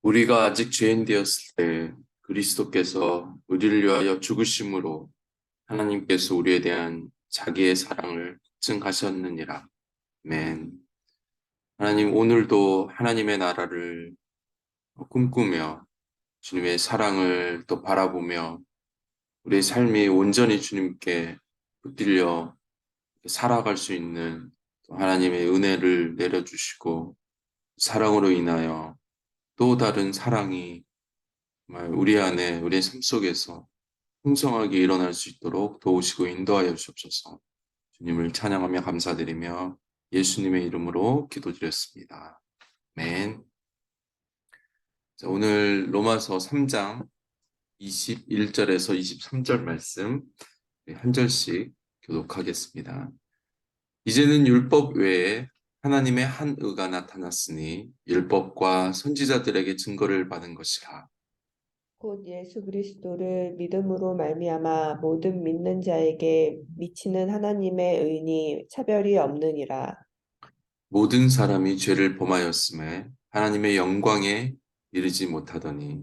우리가 아직 죄인 되었을 때 그리스도께서 우리를 위하여 죽으심으로 하나님께서 우리에 대한 자기의 사랑을 증하셨느니라. 아멘. 하나님, 오늘도 하나님의 나라를 꿈꾸며 주님의 사랑을 또 바라보며 우리의 삶이 온전히 주님께 붙들려 살아갈 수 있는 또 하나님의 은혜를 내려주시고 사랑으로 인하여 또 다른 사랑이 정말 우리 안에 우리의 삶 속에서 풍성하게 일어날 수 있도록 도우시고 인도하여 주옵소서. 주님을 찬양하며 감사드리며 예수님의 이름으로 기도드렸습니다. 아멘. 자, 오늘 로마서 3장 21절에서 23절 말씀 한 절씩 교독하겠습니다. 이제는 율법 외에 하나님의 한 의가 나타났으니 율법과 선지자들에게 증거를 받은 것이라. 곧 예수 그리스도를 믿음으로 말미암아 모든 믿는 자에게 미치는 하나님의 의니 차별이 없느니라. 모든 사람이 죄를 범하였음에 하나님의 영광에 이르지 못하더니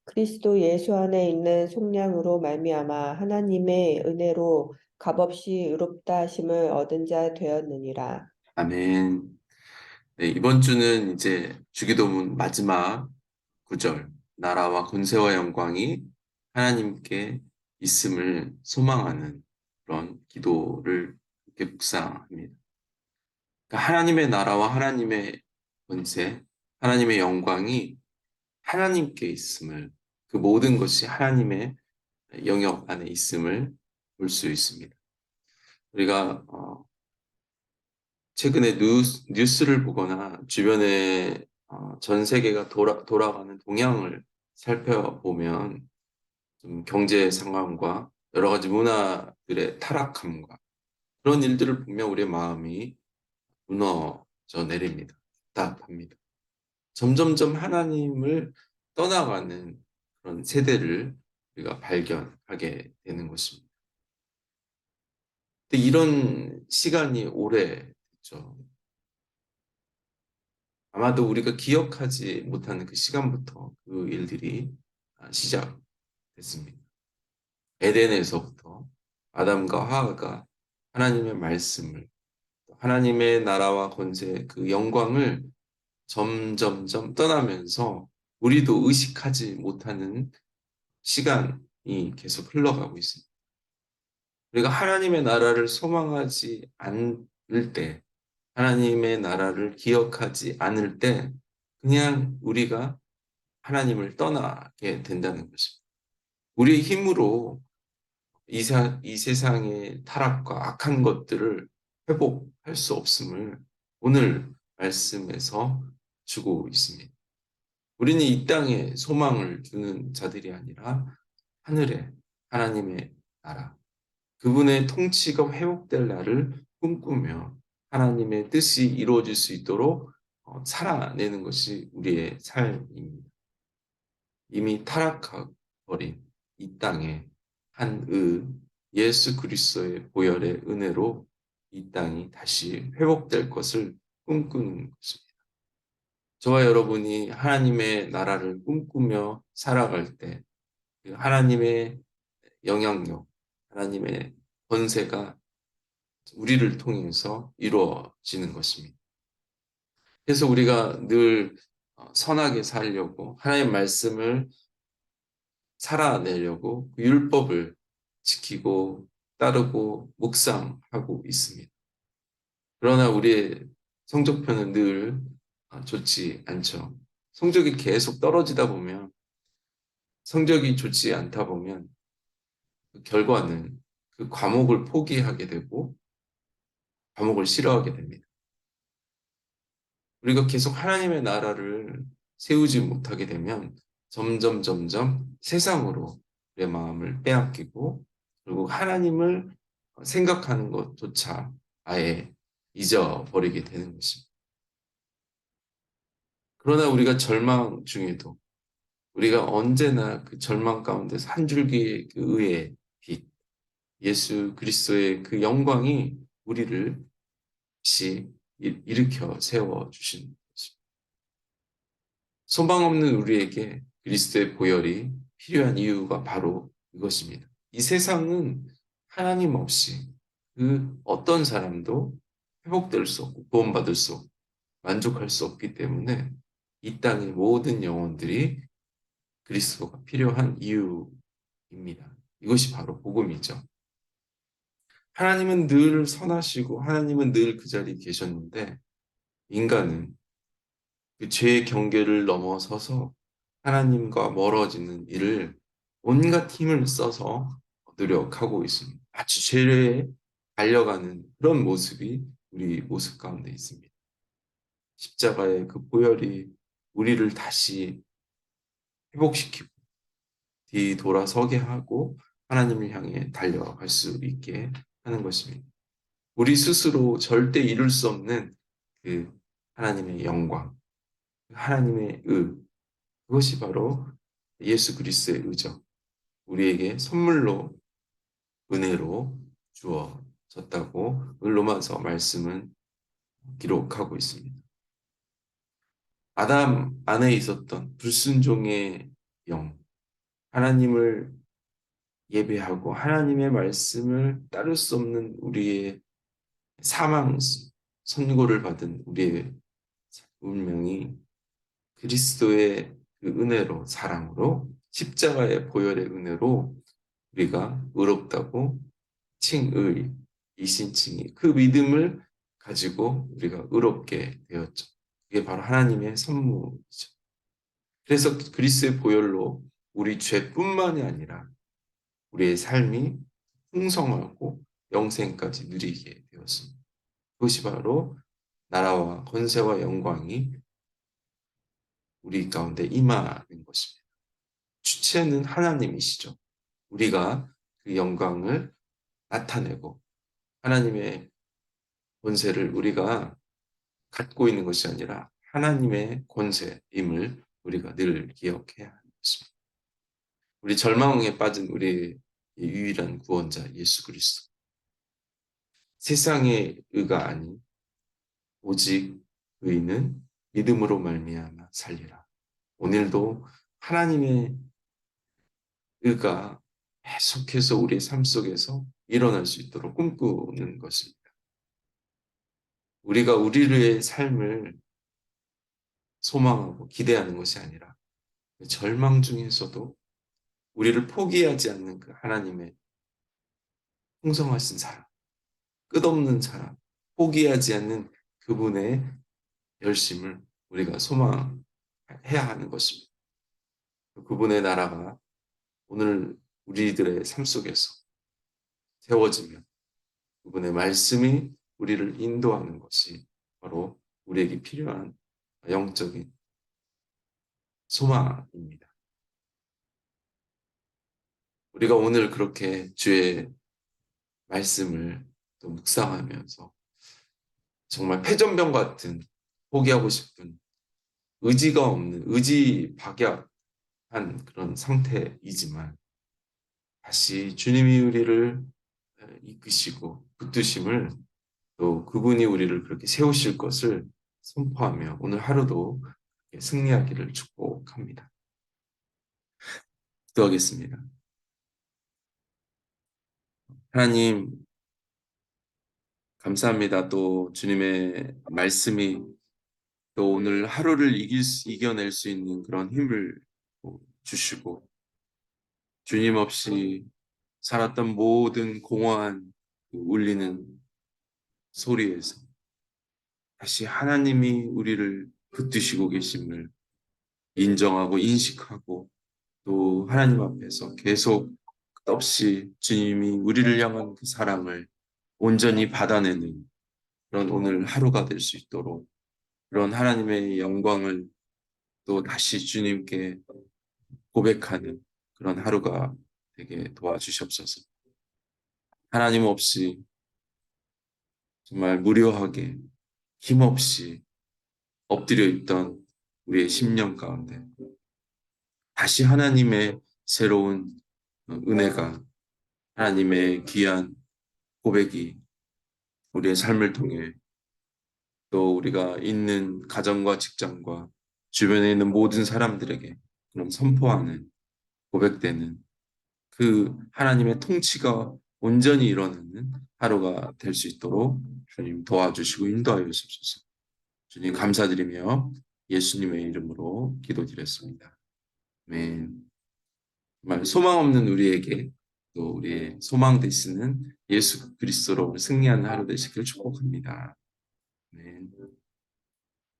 그리스도 예수 안에 있는 속량으로 말미암아 하나님의 은혜로 값없이 의롭다 하심을 얻은 자 되었느니라. 아멘. 네, 이번 주는 이제 주기도문 마지막 구절 나라와 권세와 영광이 하나님께 있음을 소망하는 그런 기도를 이렇게 묵상합니다. 그러니까 하나님의 나라와 하나님의 권세, 하나님의 영광이 하나님께 있음을, 그 모든 것이 하나님의 영역 안에 있음을 볼 수 있습니다. 우리가 최근에 뉴스를 보거나 주변에 전 세계가 돌아가는 동향을 살펴보면 좀 경제 상황과 여러 가지 문화들의 타락함과 그런 일들을 보면 우리의 마음이 무너져 내립니다. 답답합니다. 점점점 하나님을 떠나가는 그런 세대를 우리가 발견하게 되는 것입니다. 근데 이런 시간이 오래됐죠. 아마도 우리가 기억하지 못하는 그 시간부터 그 일들이 시작됐습니다. 에덴에서부터 아담과 하와가 하나님의 말씀을, 하나님의 나라와 권세, 그 영광을 점점점 떠나면서 우리도 의식하지 못하는 시간이 계속 흘러가고 있습니다. 우리가 하나님의 나라를 소망하지 않을 때, 하나님의 나라를 기억하지 않을 때, 그냥 우리가 하나님을 떠나게 된다는 것입니다. 우리의 힘으로 이 세상의 타락과 악한 것들을 회복할 수 없음을 오늘 말씀에서 주고 있습니다. 우리는 이 땅에 소망을 두는 자들이 아니라 하늘에 하나님의 나라, 그분의 통치가 회복될 날을 꿈꾸며 하나님의 뜻이 이루어질 수 있도록 살아내는 것이 우리의 삶입니다. 이미 타락해버린 이 땅에 한 예수 그리스도의 보혈의 은혜로 이 땅이 다시 회복될 것을 꿈꾸는 것입니다. 저와 여러분이 하나님의 나라를 꿈꾸며 살아갈 때 하나님의 영향력, 하나님의 권세가 우리를 통해서 이루어지는 것입니다. 그래서 우리가 늘 선하게 살려고 하나님의 말씀을 살아내려고 그 율법을 지키고 따르고 묵상하고 있습니다. 그러나 우리의 성적표는 늘 좋지 않죠. 성적이 계속 떨어지다 보면 성적이 좋지 않다 보면 그 결과는 그 과목을 포기하게 되고 과목을 싫어하게 됩니다. 우리가 계속 하나님의 나라를 세우지 못하게 되면 점점 세상으로 내 마음을 빼앗기고 그리고 하나님을 생각하는 것조차 아예 잊어버리게 되는 것입니다. 그러나 우리가 절망 중에도 우리가 언제나 그 절망 가운데서 한 줄기의 그 의의 빛, 예수 그리스도의 그 영광이 우리를 다시 일으켜 세워주신 것입니다. 소망 없는 우리에게 그리스도의 보혈이 필요한 이유가 바로 이것입니다. 이 세상은 하나님 없이 그 어떤 사람도 회복될 수 없고 구원받을 수 없고 만족할 수 없기 때문에 이 땅의 모든 영혼들이 그리스도가 필요한 이유입니다. 이것이 바로 복음이죠. 하나님은 늘 선하시고 하나님은 늘 그 자리에 계셨는데 인간은 그 죄의 경계를 넘어서서 하나님과 멀어지는 일을 온갖 힘을 써서 노력하고 있습니다. 마치 죄에 달려가는 그런 모습이 우리 모습 가운데 있습니다. 십자가의 그 보혈이 우리를 다시 회복시키고 뒤돌아서게 하고 하나님을 향해 달려갈 수 있게 하는 것입니다. 우리 스스로 절대 이룰 수 없는 그 하나님의 영광, 하나님의 그것이 바로 예수 그리스도의 의죠. 우리에게 선물로 은혜로 주어졌다고 로마서 말씀은 기록하고 있습니다. 아담 안에 있었던 불순종의 영, 하나님을 예배하고 하나님의 말씀을 따를 수 없는 우리의 사망 선고를 받은 우리의 운명이 그리스도의 그 은혜로 사랑으로 십자가의 보혈의 은혜로 우리가 의롭다고 칭의 이신칭이 그 믿음을 가지고 우리가 의롭게 되었죠. 그게 바로 하나님의 선물이죠. 그래서 그리스도의 보혈로 우리 죄뿐만이 아니라 우리의 삶이 풍성하고 영생까지 누리게 되었습니다. 그것이 바로 나라와 권세와 영광이 우리 가운데 임하는 것입니다. 주체는 하나님이시죠. 우리가 그 영광을 나타내고 하나님의 권세를 우리가 갖고 있는 것이 아니라 하나님의 권세임을 우리가 늘 기억해야 하는 것입니다. 우리 절망에 빠진 우리의 유일한 구원자 예수 그리스도. 세상의 의가 아닌 오직 의는 믿음으로 말미암아 살리라. 오늘도 하나님의 의가 계속해서 우리의 삶 속에서 일어날 수 있도록 꿈꾸는 것입니다. 우리가 우리의 삶을 소망하고 기대하는 것이 아니라 절망 중에서도 우리를 포기하지 않는 그 하나님의 풍성하신 사랑, 끝없는 사랑, 포기하지 않는 그분의 열심을 우리가 소망해야 하는 것입니다. 그분의 나라가 오늘 우리들의 삶 속에서 세워지면 그분의 말씀이 우리를 인도하는 것이 바로 우리에게 필요한 영적인 소망입니다. 우리가 오늘 그렇게 주의 말씀을 또 묵상하면서 정말 패전병 같은 포기하고 싶은 의지가 없는 의지박약한 그런 상태이지만 다시 주님이 우리를 이끄시고 붙드심을 또 그분이 우리를 그렇게 세우실 것을 선포하며 오늘 하루도 승리하기를 축복합니다. 기도하겠습니다. 하나님 감사합니다. 또 주님의 말씀이 또 오늘 하루를 이겨낼 수 있는 그런 힘을 주시고 주님 없이 살았던 모든 공허한 울리는 소리에서 다시 하나님이 우리를 붙드시고 계심을 인정하고 인식하고 또 하나님 앞에서 계속 끝없이 주님이 우리를 향한 그 사랑을 온전히 받아내는 그런 오늘 하루가 될 수 있도록 그런 하나님의 영광을 또 다시 주님께 고백하는 그런 하루가 되게 도와주시옵소서. 하나님 없이 정말 무료하게 힘없이 엎드려 있던 우리의 심령 가운데 다시 하나님의 새로운 은혜가 하나님의 귀한 고백이 우리의 삶을 통해 또 우리가 있는 가정과 직장과 주변에 있는 모든 사람들에게 그럼 선포하는, 고백되는 그 하나님의 통치가 온전히 일어나는 하루가 될 수 있도록 주님 도와주시고 인도하여 주옵소서. 주님 감사드리며 예수님의 이름으로 기도드렸습니다. 아멘. 정말 소망 없는 우리에게 또 우리의 소망 되시는 예수 그리스도로 승리하는 하루 되시길 축복합니다. 아멘.